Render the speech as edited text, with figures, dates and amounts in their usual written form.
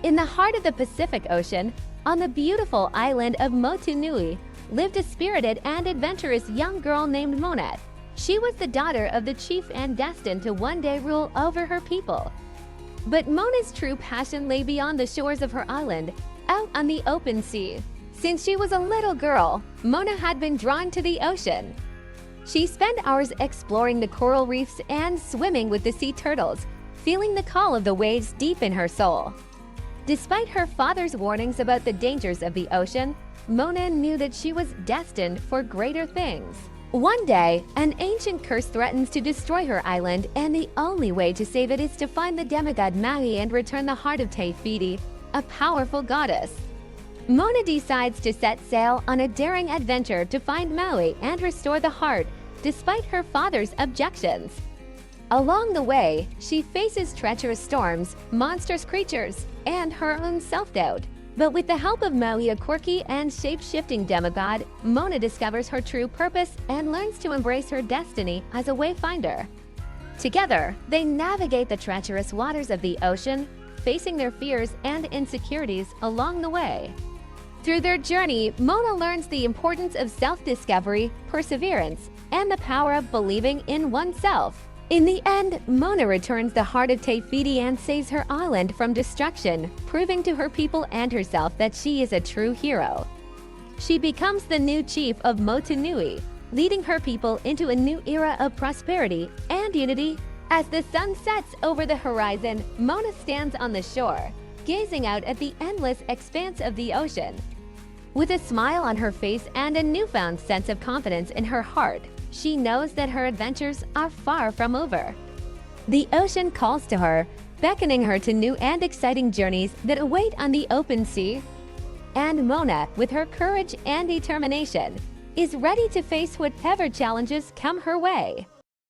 In the heart of the Pacific Ocean, on the beautiful island of Motunui, lived a spirited and adventurous young girl named Moana. She was the daughter of the chief and destined to one day rule over her people. But Moana's true passion lay beyond the shores of her island, out on the open sea. Since she was a little girl, Moana had been drawn to the ocean. She spent hours exploring the coral reefs and swimming with the sea turtles, feeling the call of the waves deep in her soul. Despite her father's warnings about the dangers of the ocean, Moana knew that she was destined for greater things. One day, an ancient curse threatens to destroy her island, and the only way to save it is to find the demigod Maui and return the heart of Te Fiti, a powerful goddess. Moana decides to set sail on a daring adventure to find Maui and restore the heart, despite her father's objections. Along the way, she faces treacherous storms, monstrous creatures, and her own self-doubt. But with the help of Maui, a quirky and shape-shifting demigod, Moana discovers her true purpose and learns to embrace her destiny as a wayfinder. Together, they navigate the treacherous waters of the ocean, facing their fears and insecurities along the way. Through their journey, Moana learns the importance of self-discovery, perseverance, and the power of believing in oneself. In the end, Moana returns the heart of Te Fiti and saves her island from destruction, proving to her people and herself that she is a true hero. She becomes the new chief of Motunui, leading her people into a new era of prosperity and unity. As the sun sets over the horizon, Moana stands on the shore, gazing out at the endless expanse of the ocean. With a smile on her face and a newfound sense of confidence in her heart, she knows that her adventures are far from over. The ocean calls to her, beckoning her to new and exciting journeys that await on the open sea. And Moana, with her courage and determination, is ready to face whatever challenges come her way.